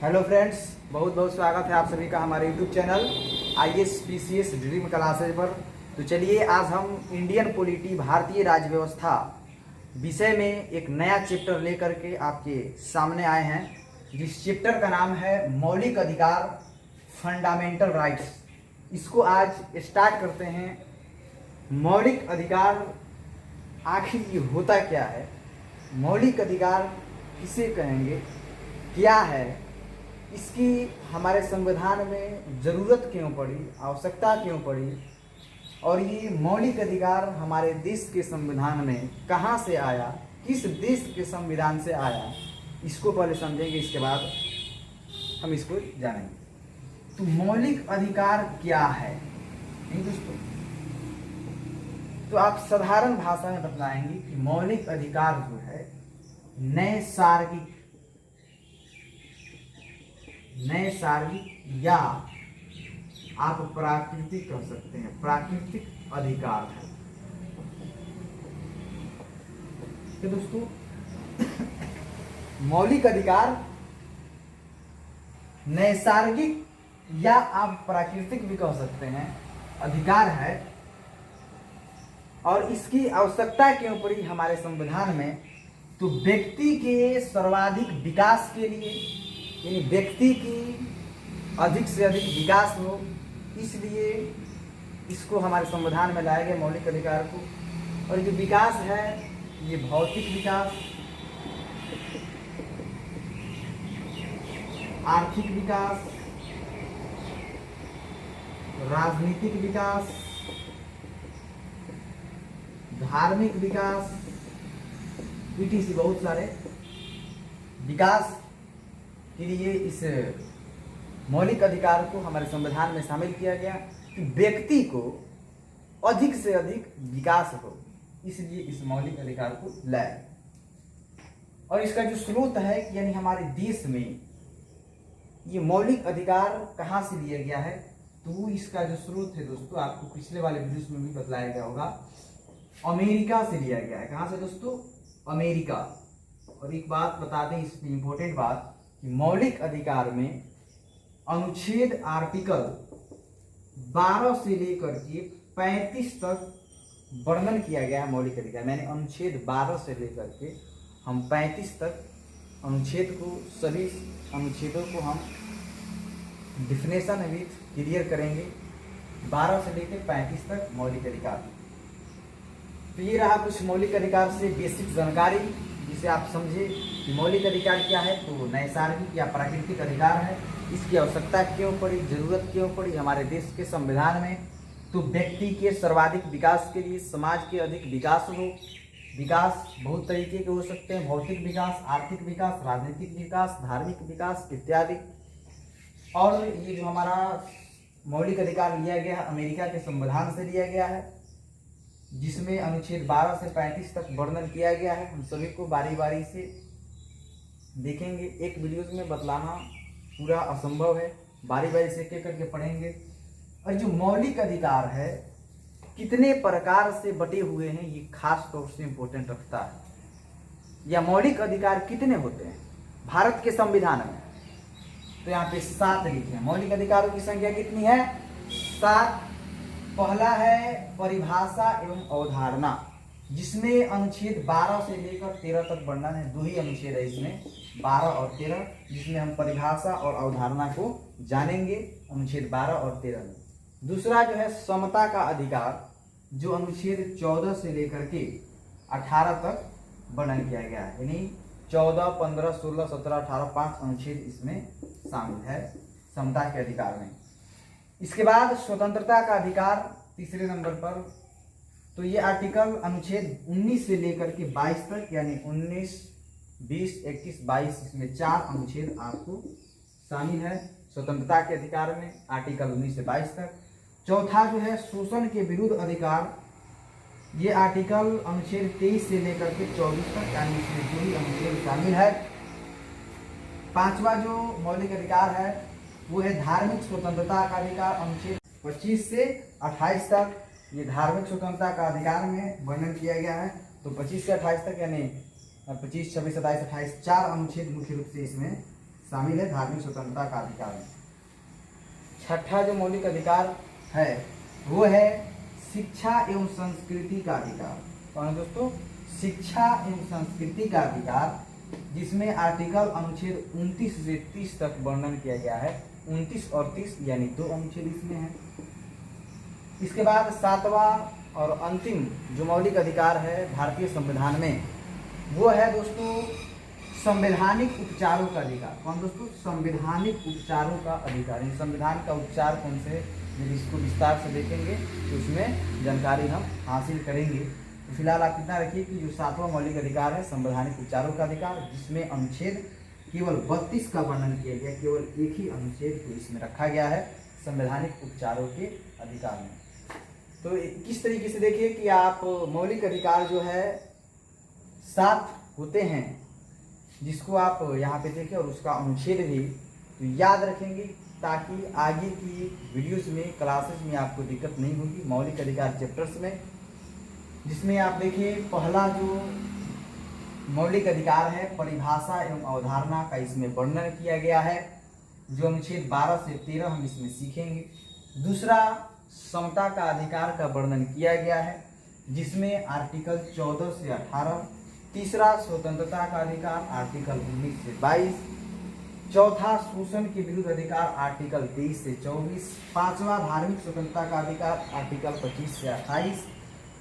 Hello friends, बहुत बहुत स्वागत है आप सभी का हमारे YouTube channel IAS PCS dream classes पर। तो चलिए आज हम इंडियन पॉलिटी भारतीय राज्य व्यवस्था विषय में एक नया चैप्टर लेकर के आपके सामने आए हैं, जिस चैप्टर का नाम है मौलिक अधिकार फंडामेंटल राइट्स। इसको आज स्टार्ट करते हैं। मौलिक अधिकार आखिर ये होता क्या है, मौलिक अधिकार किसे कहेंगे, क्या है, इसकी हमारे संविधान में ज़रूरत क्यों पड़ी, आवश्यकता क्यों पड़ी, और ये मौलिक अधिकार हमारे देश के संविधान में कहाँ से आया, किस देश के संविधान से आया, इसको पहले समझेंगे, इसके बाद हम इसको जानेंगे। तो मौलिक अधिकार क्या है दोस्तों, तो आप साधारण भाषा में बतलाएंगे कि मौलिक अधिकार जो है नैसर्गिक या आप प्राकृतिक कह सकते हैं, प्राकृतिक अधिकार है। तो दोस्तों मौलिक अधिकार नैसर्गिक या आप प्राकृतिक भी कह सकते हैं अधिकार है, और इसकी आवश्यकता क्यों पड़ी हमारे संविधान में, तो व्यक्ति के सर्वाधिक विकास के लिए, यानी व्यक्ति की अधिक से अधिक विकास हो, इसलिए इसको हमारे संविधान में लाया गया मौलिक अधिकार को। और जो विकास है ये भौतिक विकास, आर्थिक विकास, राजनीतिक विकास, धार्मिक विकास, etc बहुत सारे विकास के लिए इस मौलिक अधिकार को हमारे संविधान में शामिल किया गया कि व्यक्ति को अधिक से अधिक विकास हो, इसलिए इस मौलिक अधिकार को लाया। और इसका जो स्रोत है कि यानी हमारे देश में ये मौलिक अधिकार कहाँ से लिया गया है, तो इसका जो स्रोत है दोस्तों, आपको पिछले वाले वीडियोस में भी बतलाया गया होगा, अमेरिका से लिया गया है। कहाँ से दोस्तों? अमेरिका। और एक बात बता दें, इसमें इंपॉर्टेंट बात, कि मौलिक अधिकार में अनुच्छेद आर्टिकल 12 से लेकर के 35 तक वर्णन किया गया है मौलिक अधिकार। मैंने अनुच्छेद 12 से लेकर के हम 35 तक अनुच्छेद को, सभी अनुच्छेदों को हम डिफिनेशन विथ क्लियर करेंगे, 12 से लेकर 35 तक मौलिक अधिकार। तो ये रहा कुछ मौलिक अधिकार से बेसिक जानकारी, जिसे आप समझे कि मौलिक अधिकार क्या है। तो नैसर्गिक या प्राकृतिक अधिकार है, इसकी आवश्यकता क्यों पड़ी, जरूरत क्यों पड़ी हमारे देश के संविधान में, तो व्यक्ति के सर्वाधिक विकास के लिए, समाज के अधिक विकास हो। विकास बहुत तरीके के हो सकते हैं, भौतिक विकास, आर्थिक विकास, राजनीतिक विकास, धार्मिक विकास इत्यादि। और ये जो हमारा मौलिक अधिकार लिया गया है अमेरिका के संविधान से लिया गया है, जिसमें अनुच्छेद 12 से 35 तक वर्णन किया गया है। हम सभी को बारी बारी से देखेंगे, एक वीडियो में बतलाना पूरा असंभव है, बारी बारी से एक करके पढ़ेंगे। और जो मौलिक अधिकार है कितने प्रकार से बटे हुए हैं, ये खास तौर से इंपॉर्टेंट रखता है। या मौलिक अधिकार कितने होते हैं भारत के संविधान में, तो यहाँ पे 7 लिखे हैं। मौलिक अधिकारों की संख्या कितनी है? 7। पहला है परिभाषा एवं अवधारणा, जिसमें अनुच्छेद 12 से लेकर 13 तक वर्णन है। 2 ही अनुच्छेद है इसमें, 12 और 13, जिसमें हम परिभाषा और अवधारणा को जानेंगे अनुच्छेद 12 और 13 में। दूसरा जो है समता का अधिकार, जो अनुच्छेद 14 से लेकर के 18 तक वर्णन किया गया है, यानी 14, 15, 16, 17, 18, 5 अनुच्छेद इसमें शामिल है समता के अधिकार में। इसके बाद स्वतंत्रता का अधिकार तीसरे नंबर पर, तो ये आर्टिकल अनुच्छेद 19 से लेकर के 22 तक, यानी 19, 20, 21, 22, इसमें 4 अनुच्छेद आपको शामिल है स्वतंत्रता के अधिकार में, आर्टिकल 19 से 22 तक। चौथा जो है शोषण के विरुद्ध अधिकार, ये आर्टिकल अनुच्छेद 23 से लेकर के 24 तक, यानी इसमें 2 ही अनुच्छेद शामिल है। पांचवा जो मौलिक अधिकार है वो है धार्मिक स्वतंत्रता का अधिकार, अनुच्छेद 25 से 28 तक। ये धार्मिक स्वतंत्रता का अधिकार में वर्णन किया गया है। तो 25 से 28 तक, यानी 25, 26, 27, 28 4 अनुच्छेद मुख्य रूप से इसमें शामिल है धार्मिक स्वतंत्रता का अधिकार में। छठा जो मौलिक अधिकार है वो है शिक्षा एवं संस्कृति का अधिकार। कौन है दोस्तों? शिक्षा एवं संस्कृति का अधिकार, जिसमें आर्टिकल अनुच्छेद 29 से 30 तक वर्णन किया गया है। 29 और 30 यानी 2 अनुच्छेद इसमें है। इसके बाद सातवां और अंतिम जो मौलिक अधिकार है भारतीय संविधान में, वो है दोस्तों संवैधानिक उपचारों का अधिकार। कौन दोस्तों? संवैधानिक उपचारों का अधिकार। इन संविधान का उपचार कौन से, जब इसको विस्तार से देखेंगे तो उसमें जानकारी हम हासिल करेंगे। तो फिलहाल आप इतना रखिए कि जो सातवां मौलिक अधिकार है संवैधानिक उपचारों का अधिकार, जिसमें अनुच्छेद केवल 32 का वर्णन किया गया। केवल एक ही अनुच्छेद को इसमें रखा गया है संवैधानिक उपचारों के अधिकार में। तो किस तरीके से देखिए कि आप मौलिक अधिकार जो है 7 होते हैं, जिसको आप यहाँ पे देखें और उसका अनुच्छेद भी तो याद रखेंगे, ताकि आगे की वीडियोस में, क्लासेस में आपको दिक्कत नहीं होगी। मौलिक अधिकार चैप्टर्स में, जिसमें आप देखिए पहला जो मौलिक अधिकार है परिभाषा एवं अवधारणा का इसमें वर्णन किया गया है, जो अनुच्छेद 12 से 13 हम इसमें सीखेंगे। दूसरा समता का अधिकार का वर्णन किया गया है, जिसमें आर्टिकल 14 से 18। तीसरा स्वतंत्रता का अधिकार आर्टिकल 19 से 22। चौथा शोषण के विरुद्ध अधिकार आर्टिकल 23 से 24। पांचवा धार्मिक स्वतंत्रता का अधिकार आर्टिकल 25 से 28।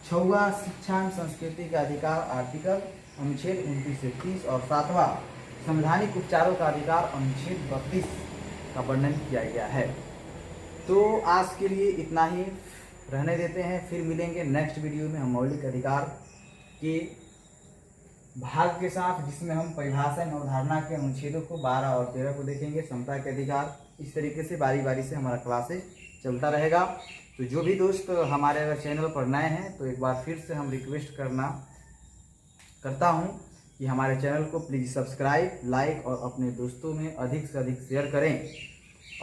छठवां शिक्षा एवं संस्कृति का अधिकार आर्टिकल अनुच्छेद 29 से 30। और सातवां संवैधानिक उपचारों का अधिकार अनुच्छेद 32 का वर्णन किया गया है। तो आज के लिए इतना ही रहने देते हैं, फिर मिलेंगे नेक्स्ट वीडियो में हम मौलिक अधिकार के भाग के साथ, जिसमें हम परिभाषा एवं अवधारणा के अनुच्छेदों को 12 और 13 को देखेंगे, समता के अधिकार। इस तरीके से बारी बारी से हमारा क्लासेज चलता रहेगा। तो जो भी दोस्त हमारे अगर चैनल पर नए हैं तो एक बार फिर से हम रिक्वेस्ट करता हूं कि हमारे चैनल को प्लीज़ सब्सक्राइब, लाइक और अपने दोस्तों में अधिक से अधिक शेयर करें।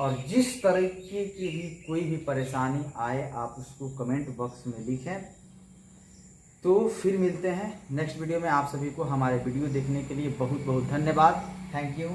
और जिस तरीके की भी कोई भी परेशानी आए आप उसको कमेंट बॉक्स में लिखें। तो फिर मिलते हैं नेक्स्ट वीडियो में। आप सभी को हमारे वीडियो देखने के लिए बहुत बहुत धन्यवाद। Thank you.